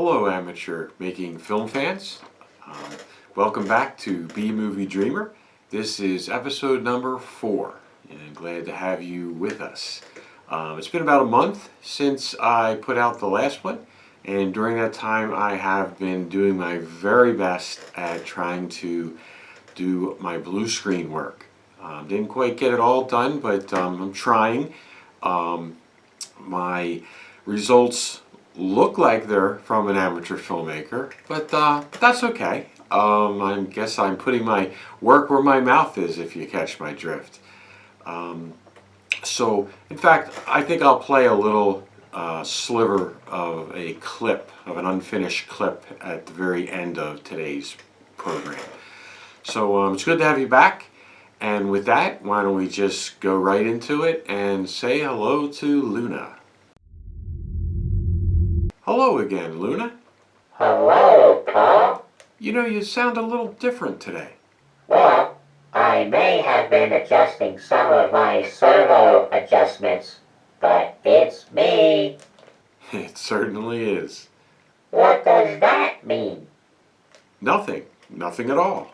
Hello, amateur making film fans. Um, Welcome back to Be Movie Dreamer. This is episode number 4, and glad to have you with us. It's been about a month since I put out the last one, and during that time I have been doing my very best at trying to do my blue screen work. Didn't quite get it all done, but I'm trying. My results look like they're from an amateur filmmaker, but that's okay. I guess I'm putting my work where my mouth is, if you catch my drift. So, in fact, I think I'll play a little sliver of a clip, of an unfinished clip at the very end of today's program. So it's good to have you back. And with that, why don't we just go right into it and say hello to Luna. Hello again, Luna. Hello, Paul. You know, you sound a little different today. Well, I may have been adjusting some of my servo adjustments, but it's me. It certainly is. What does that mean? Nothing. Nothing at all.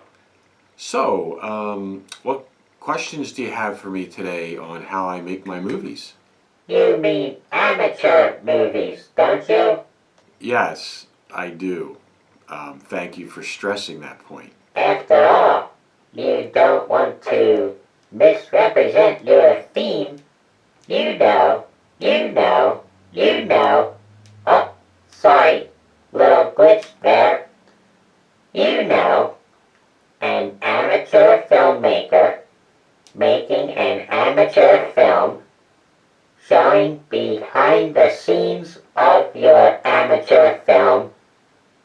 So, what questions do you have for me today on how I make my movies? You mean amateur movies, don't you? Yes, I do. Thank you for stressing that point. After all, you don't want to misrepresent your theme. You know. Oh, sorry, little glitch there. You know, an amateur filmmaker making an amateur film showing behind the scenes of your amateur film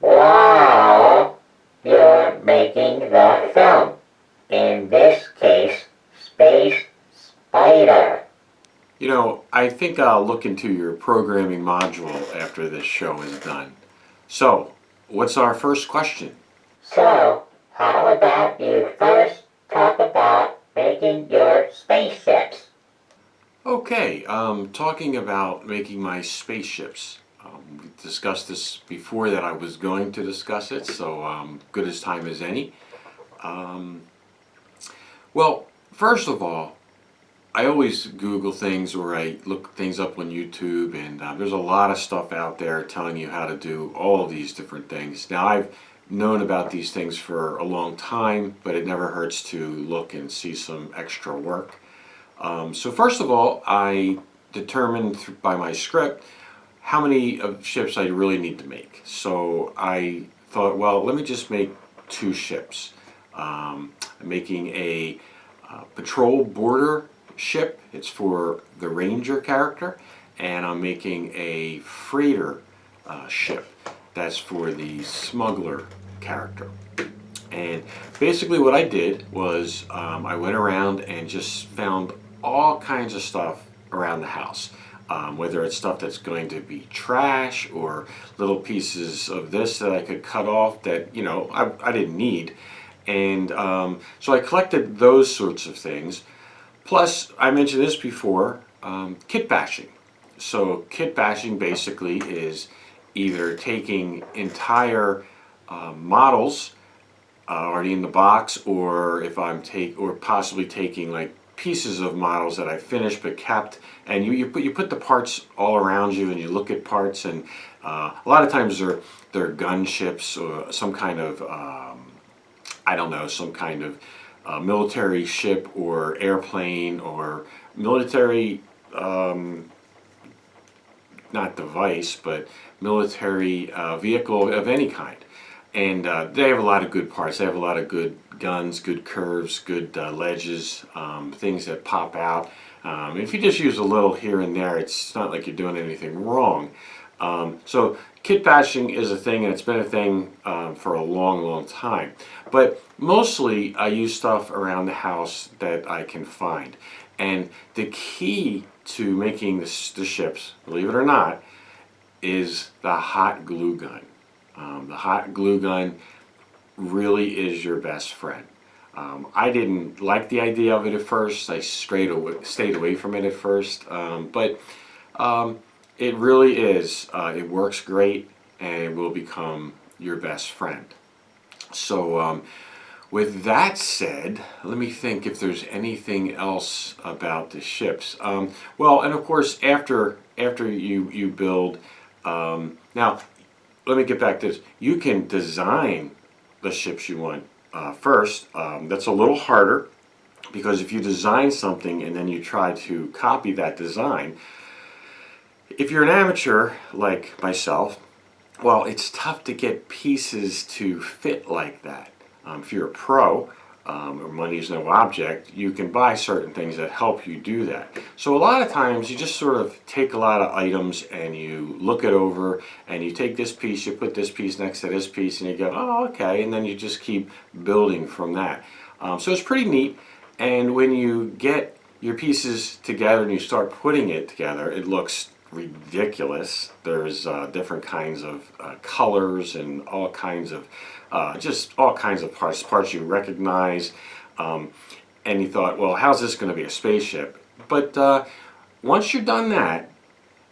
while you're making the film. In this case, Space Spider. You know, I think I'll look into your programming module after this show is done. So, what's our first question? So, how about you first talk about making your spaceships? Okay, talking about making my spaceships. We discussed this before that I was going to discuss it, so good as time as any. Well, first of all, I always Google things or I look things up on YouTube, and there's a lot of stuff out there telling you how to do all of these different things. Now, I've known about these things for a long time, but it never hurts to look and see some extra work. So first of all, I determined by my script how many ships I really need to make. So I thought, well, let me just make 2 ships. I'm making a patrol boarder ship. It's for the Ranger character. And I'm making a freighter ship. That's for the smuggler character. And basically what I did was I went around and just found all kinds of stuff around the house. Whether it's stuff that's going to be trash or little pieces of this that I could cut off that, you know, I didn't need. And so I collected those sorts of things. Plus, I mentioned this before, kit bashing. So kit bashing basically is either taking entire models already in the box, or if I'm possibly taking like pieces of models that I finished but kept, and you put the parts all around you, and you look at parts, and a lot of times they're gunships or some kind of I don't know, some kind of military ship or airplane or military not device but military vehicle of any kind. And they have a lot of good parts. They have a lot of good guns, good curves, good ledges, things that pop out. If you just use a little here and there, it's not like you're doing anything wrong. So kit bashing is a thing, and it's been a thing for a long, long time. But mostly I use stuff around the house that I can find. And the key to making the ships, believe it or not, is the hot glue gun. The hot glue gun really is your best friend. I didn't like the idea of it at first. I stayed away from it at first, but it really is. It works great, and it will become your best friend. So with that said, let me think if there's anything else about the ships. Well, and of course, after you build, now let me get back to this. You can design the ships you want first. That's a little harder because if you design something and then you try to copy that design, if you're an amateur like myself, well, it's tough to get pieces to fit like that. If you're a pro, or money is no object, you can buy certain things that help you do that. So a lot of times you just sort of take a lot of items and you look it over and you take this piece, you put this piece next to this piece and you go, oh, okay, and then you just keep building from that. So it's pretty neat, and when you get your pieces together and you start putting it together, it looks ridiculous. There's different kinds of colors and all kinds of just all kinds of parts you recognize, and you thought, well, how's this going to be a spaceship? But once you're done that,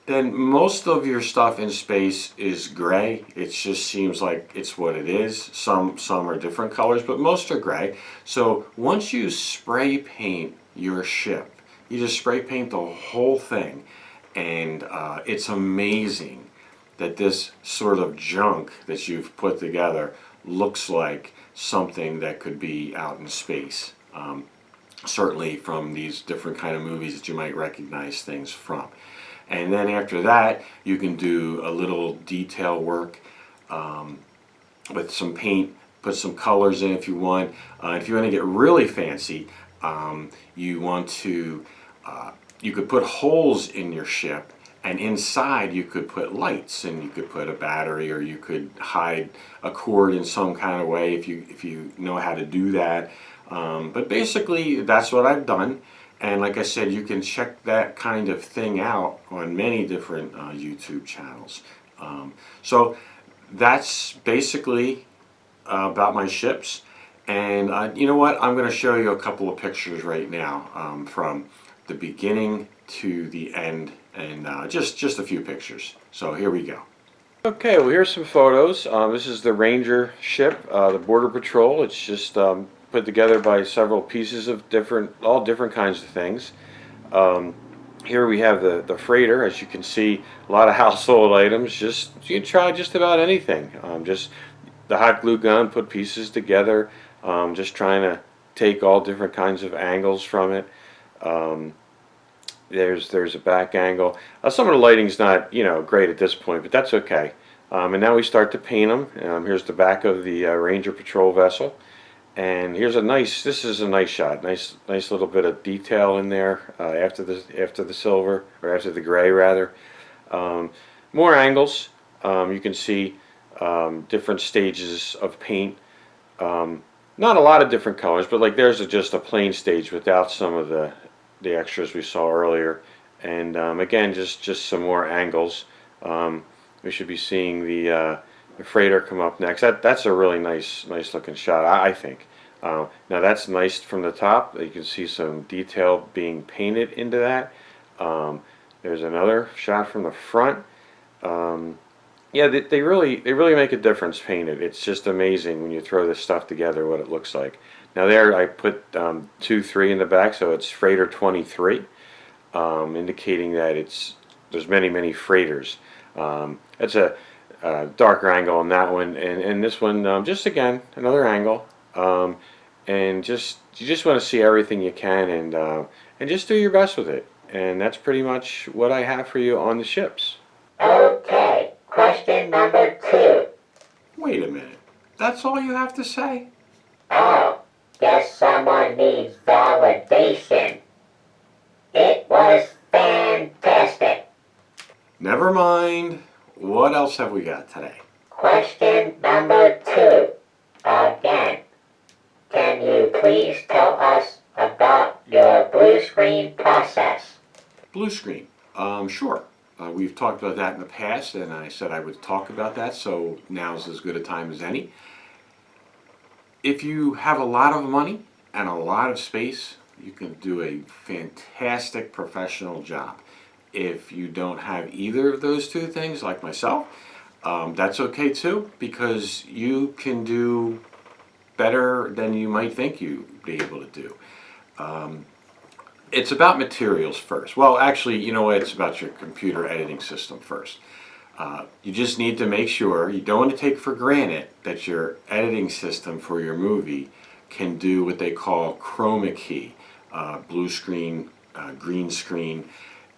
then most of your stuff in space is gray. It just seems like it's what it is. Some are different colors, but most are gray. So once you spray paint your ship, you just spray paint the whole thing, and it's amazing that this sort of junk that you've put together looks like something that could be out in space. Certainly from these different kind of movies that you might recognize things from. And then after that, you can do a little detail work with some paint, put some colors in if you want. If you want to get really fancy, you want to, you could put holes in your ship, and inside you could put lights, and you could put a battery, or you could hide a cord in some kind of way if you know how to do that. But basically, that's what I've done. And like I said, you can check that kind of thing out on many different YouTube channels. So that's basically about my ships. And you know what? I'm going to show you a couple of pictures right now from the beginning to the end, and just a few pictures. So here we go. Okay, well, here's some photos. This is the Ranger ship, the Border Patrol. It's just put together by several pieces of all different kinds of things. Here we have the freighter. As you can see, a lot of household items. Just you can try just about anything. Just the hot glue gun, put pieces together. Just trying to take all different kinds of angles from it. There's a back angle. Some of the lighting's not great at this point, but that's okay. And now we start to paint them. Here's the back of the Ranger Patrol vessel, and here's this is a nice shot. Nice little bit of detail in there after the silver, or after the gray rather. More angles. You can see different stages of paint. Not a lot of different colors, but like there's just a plain stage without some of the extras we saw earlier. And again, just some more angles. We should be seeing the freighter come up next. That's a really nice looking shot, I think. Now that's nice from the top. You can see some detail being painted into that. There's another shot from the front. Yeah, they really make a difference painted. It's just amazing when you throw this stuff together what it looks like. Now there I put 23 in the back, so it's Freighter 23, indicating that there's many freighters. That's a darker angle on that one, and this one just again another angle, and you just want to see everything you can, and just do your best with it. And that's pretty much what I have for you on the ships. Okay, question number 2. Wait a minute. That's all you have to say? Oh, guess someone needs validation. It was fantastic. Never mind. What else have we got today? Question number 2. Again, can you please tell us about your blue screen process? Blue screen. Sure. We've talked about that in the past, and I said I would talk about that, so now's as good a time as any. If you have a lot of money and a lot of space, you can do a fantastic professional job. If you don't have either of those two things, like myself, that's okay too, because you can do better than you might think you'd be able to do. It's about materials first. Well, actually, you know what? It's about your computer editing system first. You just need to make sure, you don't want to take for granted that your editing system for your movie can do what they call chroma key, blue screen, green screen,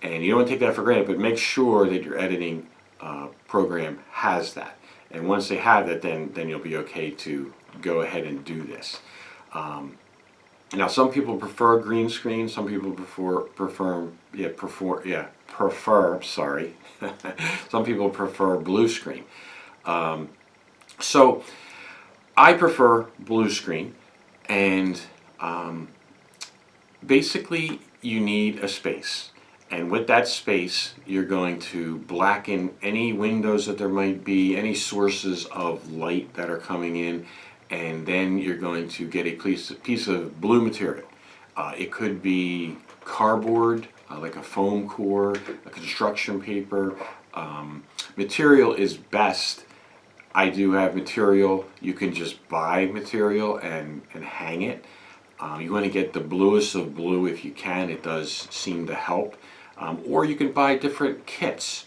and you don't want to take that for granted, but make sure that your editing program has that. And once they have that, then you'll be okay to go ahead and do this. Now, some people prefer green screen. Some people prefer. Sorry, some people prefer blue screen. So I prefer blue screen, and basically you need a space. And with that space, you're going to blacken any windows that there might be, any sources of light that are coming in, and then you're going to get a piece of blue material. It could be cardboard, like a foam core, a construction paper. Material is best. I do have material. You can just buy material and hang it. You want to get the bluest of blue if you can. It does seem to help. Or you can buy different kits.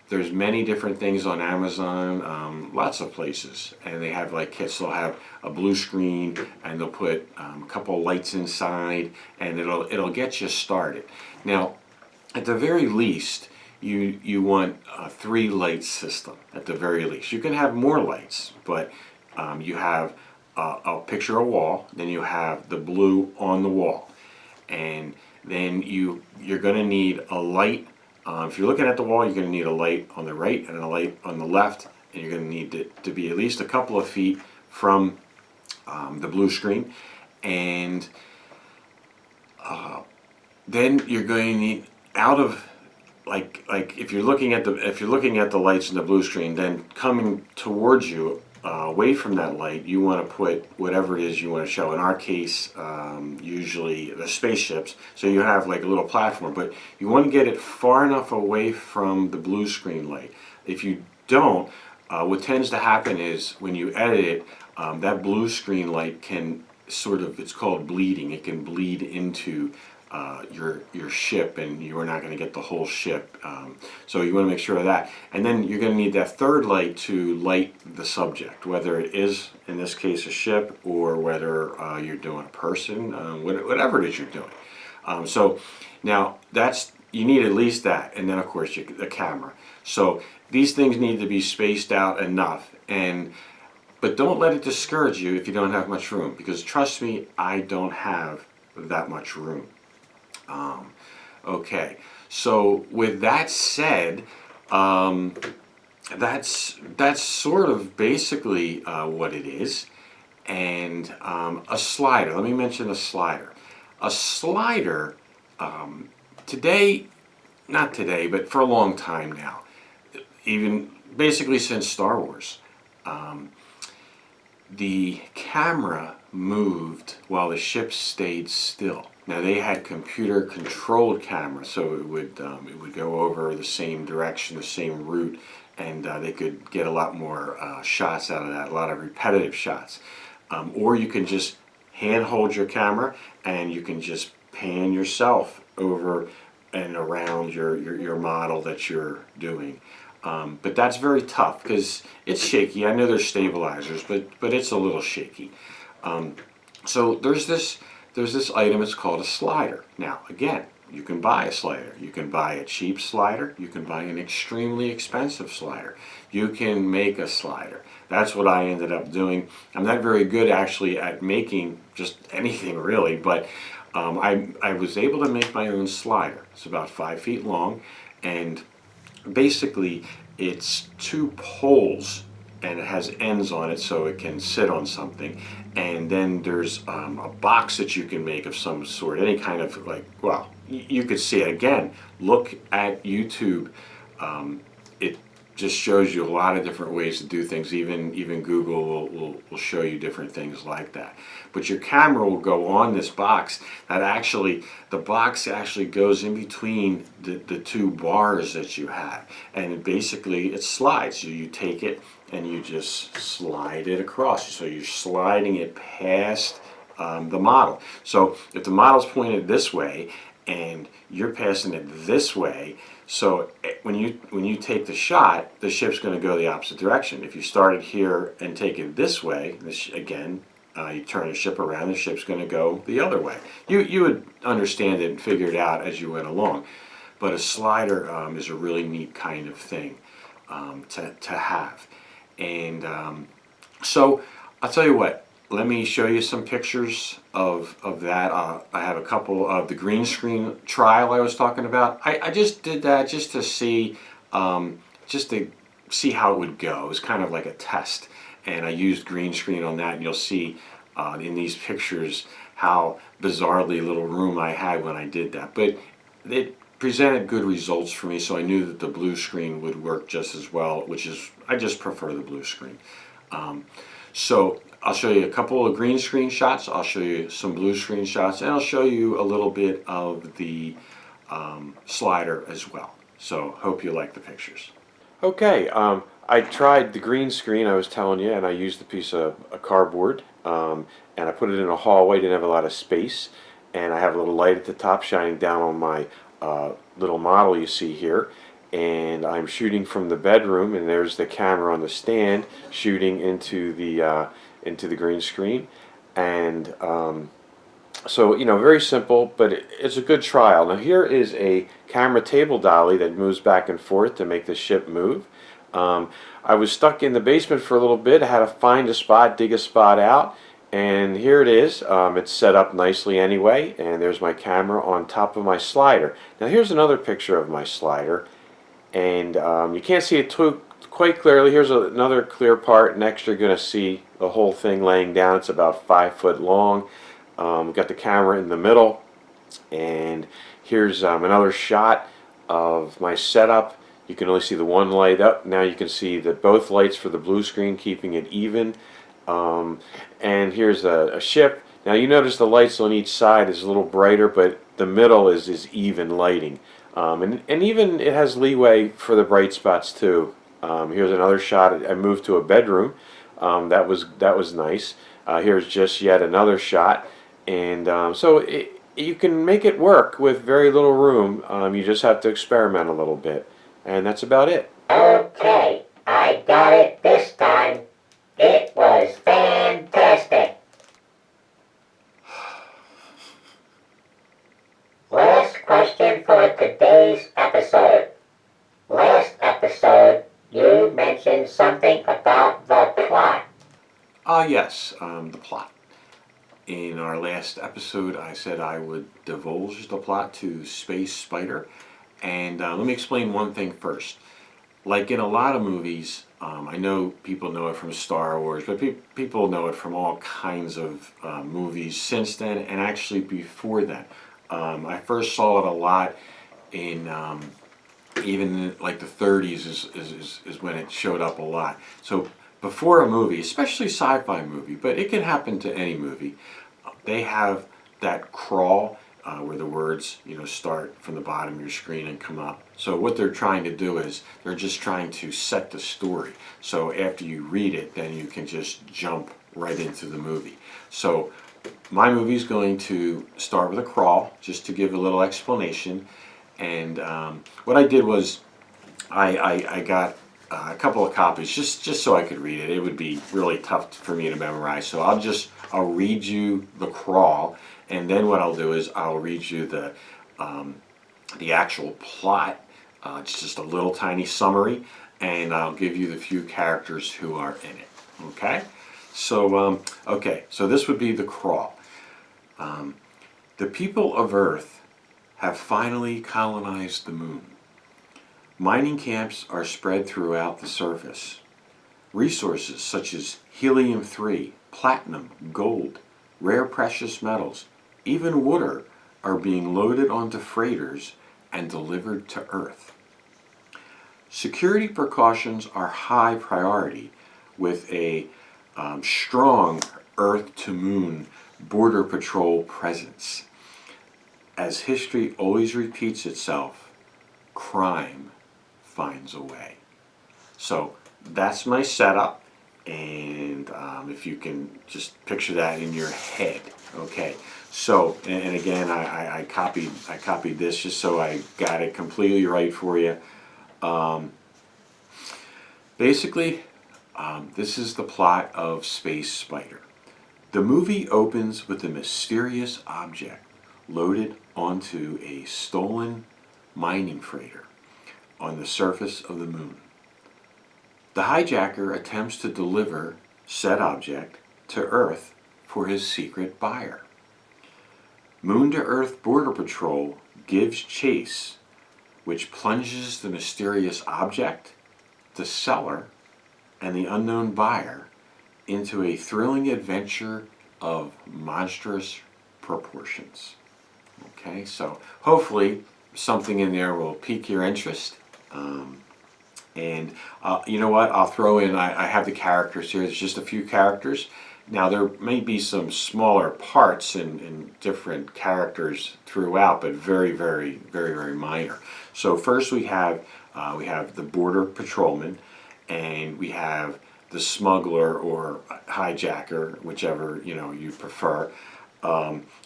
There's many different things on Amazon, lots of places, and they have like kits. They'll have a blue screen, and they'll put a couple lights inside, and it'll get you started. Now, at the very least, you want a 3-light system. At the very least, you can have more lights, but you have I'll picture a wall, then you have the blue on the wall, and then you're going to need a light. If you're looking at the wall, you're going to need a light on the right and a light on the left, and you're going to need it to be at least a couple of feet from the blue screen, and then you're going to need out of like if you're looking at the lights in the blue screen, then coming towards you. Away from that light, you want to put whatever it is you want to show. In our case, usually the spaceships. So you have like a little platform, but you want to get it far enough away from the blue screen light. If you don't, what tends to happen is when you edit it, that blue screen light can it's called bleeding. It can bleed into your ship, and you are not going to get the whole ship. So you want to make sure of that. And then you're going to need that third light to light the subject, whether it is, in this case, a ship, or whether you're doing a person, whatever it is you're doing. So now you need at least that, and then of course the camera. So these things need to be spaced out enough, but don't let it discourage you if you don't have much room, because trust me, I don't have that much room. Okay, so with that said, that's sort of basically what it is. And a slider. Let me mention a slider. A slider today, not today, but for a long time now, even basically since Star Wars, the camera moved while the ship stayed still. Now they had computer-controlled cameras, so it would go over the same direction, the same route, and they could get a lot more shots out of that, a lot of repetitive shots. Or you can just hand hold your camera, and you can just pan yourself over and around your model that you're doing. But that's very tough because it's shaky. I know there's stabilizers, but it's a little shaky. So there's this item. It's called a slider. Now again, you can buy a slider. You can buy a cheap slider. You can buy an extremely expensive slider. You can make a slider. That's what I ended up doing. I'm not very good actually at making just anything really, but I was able to make my own slider. It's about 5 feet long, and basically it's 2 poles, and it has ends on it so it can sit on something, and then there's a box that you can make of some sort, any kind of you could see it. Again, look at YouTube. just shows you a lot of different ways to do things. Even Google will show you different things like that. But your camera will go on this box that actually, the box actually goes in between the two bars that you have. And basically it slides. So you take it and you just slide it across. So you're sliding it past the model. So if the model's pointed this way and you're passing it this way, so when you take the shot, the ship's going to go the opposite direction. If you start it here and take it this way, again, you turn the ship around, the ship's going to go the other way. You would understand it and figure it out as you went along. But a slider is a really neat kind of thing to have. And so I'll tell you what. Let me show you some pictures of that. I have a couple of the green screen trial I was talking about. I just did that just to see how it would go. It was kind of like a test. And I used green screen on that, and you'll see in these pictures how bizarrely little room I had when I did that. But it presented good results for me, so I knew that the blue screen would work just as well, I just prefer the blue screen. So I'll show you a couple of green screen shots, I'll show you some blue screen shots, and I'll show you a little bit of the slider as well. So hope you like the pictures. Okay, I tried the green screen I was telling you, and I used a piece of cardboard, and I put it in a hallway. Didn't have a lot of space, and I have a little light at the top shining down on my little model you see here. And I'm shooting from the bedroom, and there's the camera on the stand shooting into the green screen. And so, very simple, but it's a good trial. Now here is a camera table dolly that moves back and forth to make the ship move. I was stuck in the basement for a little bit. I had to find a spot, dig a spot out, and here it is. It's set up nicely anyway, and there's my camera on top of my slider. Now here's another picture of my slider. And you can't see it quite clearly. Here's another clear part. Next you're going to see the whole thing laying down. It's about 5 foot long. We've got the camera in the middle. And here's another shot of my setup. You can only see the one light up. Now you can see that both lights for the blue screen, keeping it even. And here's a ship. Now you notice the lights on each side is a little brighter, but the middle is even lighting. And even it has leeway for the bright spots too. Here's another shot. I moved to a bedroom. That was nice. Here's just yet another shot. And so you can make it work with very little room. You just have to experiment a little bit. And that's about it. Okay, I got it this time. It was fantastic. Last question for today's episode. Last episode, you mentioned something about the plot. Yes, the plot. In our last episode, I said I would divulge the plot to Space Spider. And let me explain one thing first. Like in a lot of movies, I know people know it from Star Wars, but people know it from all kinds of movies since then, and actually before that. I first saw it a lot in even like the 30s is when it showed up a lot. So before a movie, especially sci-fi movie, but it can happen to any movie, they have that crawl where the words start from the bottom of your screen and come up. So what they're trying to do is they're just trying to set the story. So after you read it, then you can just jump right into the movie. So my movie is going to start with a crawl, just to give a little explanation. And what I did was I got a couple of copies just so I could read it. It would be really tough for me to memorize. So I'll read you the crawl, and then what I'll do is I'll read you the actual plot. It's just a little tiny summary, and I'll give you the few characters who are in it. Okay? So, so this would be the crawl. The people of Earth have finally colonized the moon. Mining camps are spread throughout the surface. Resources such as helium-3, platinum, gold, rare precious metals, even water are being loaded onto freighters and delivered to Earth. Security precautions are high priority with a strong Earth-to-Moon Border Patrol presence. As history always repeats itself, crime finds a way. So that's my setup, and if you can just picture that in your head, okay. So, and again, I copied this just so I got it completely right for you. Basically, this is the plot of Space Spider. The movie opens with a mysterious object loaded onto a stolen mining freighter on the surface of the moon. The hijacker attempts to deliver said object to Earth for his secret buyer. Moon to Earth Border Patrol gives chase, which plunges the mysterious object, the seller, and the unknown buyer into a thrilling adventure of monstrous proportions. Okay, so hopefully something in there will pique your interest. And you know what, I'll throw in, I have the characters here. There's just a few characters. Now there may be some smaller parts and different characters throughout, but very minor. So first we have the border patrolman, and we have the smuggler or hijacker, whichever you prefer.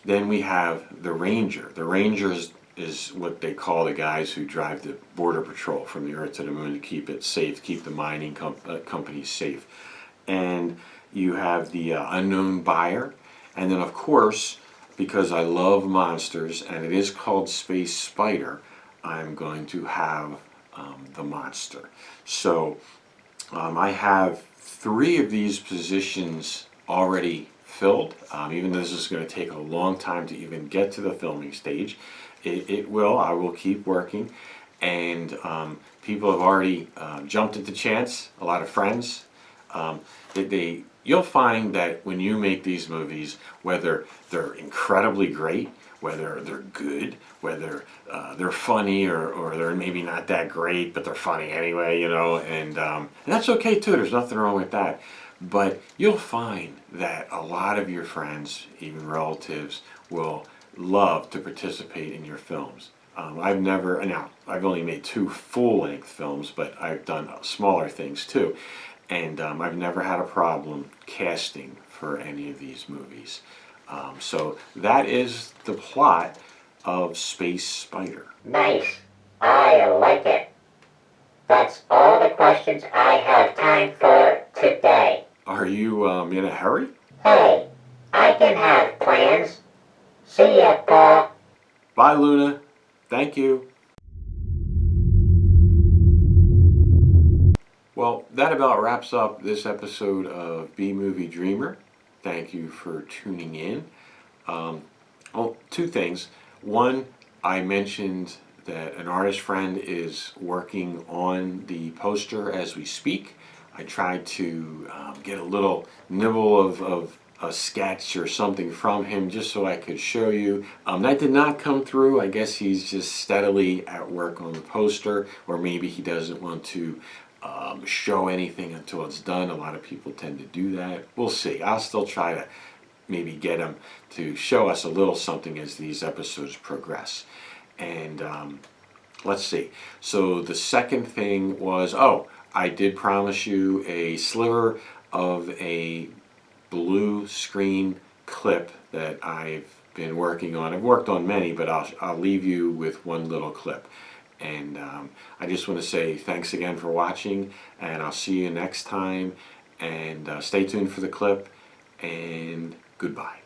Then we have the ranger. The ranger is what they call the guys who drive the border patrol from the Earth to the moon to keep it safe, keep the mining companies safe. And you have the unknown buyer, and then of course, because I love monsters and it is called Space Spider, I'm going to have the monster. So I have 3 of these positions already filled, even though this is going to take a long time to even get to the filming stage. I will keep working, and people have already jumped at the chance, a lot of friends. You'll find that when you make these movies, whether they're incredibly great, whether they're good, whether they're funny, or they're maybe not that great, but they're funny anyway, and that's okay too, there's nothing wrong with that. But you'll find that a lot of your friends, even relatives, will love to participate in your films. I've only made 2 full-length films, but I've done smaller things too. And I've never had a problem casting for any of these movies. So that is the plot of Space Spider. Nice. I like it. That's all the questions I have time for today. Are you in a hurry? Hey, I can have plans. See ya, Paul. Bye, Luna. Thank you. Well, that about wraps up this episode of B-Movie Dreamer. Thank you for tuning in. 2 things. One, I mentioned that an artist friend is working on the poster as we speak. I tried to get a little nibble of a sketch or something from him just so I could show you. That did not come through. I guess he's just steadily at work on the poster, or maybe he doesn't want to show anything until it's done. A lot of people tend to do that. We'll see. I'll still try to maybe get him to show us a little something as these episodes progress. And let's see. So the second thing was, I did promise you a sliver of a blue screen clip that I've been working on. I've worked on many, but I'll leave you with one little clip. And I just want to say thanks again for watching, and I'll see you next time. And stay tuned for the clip, and goodbye.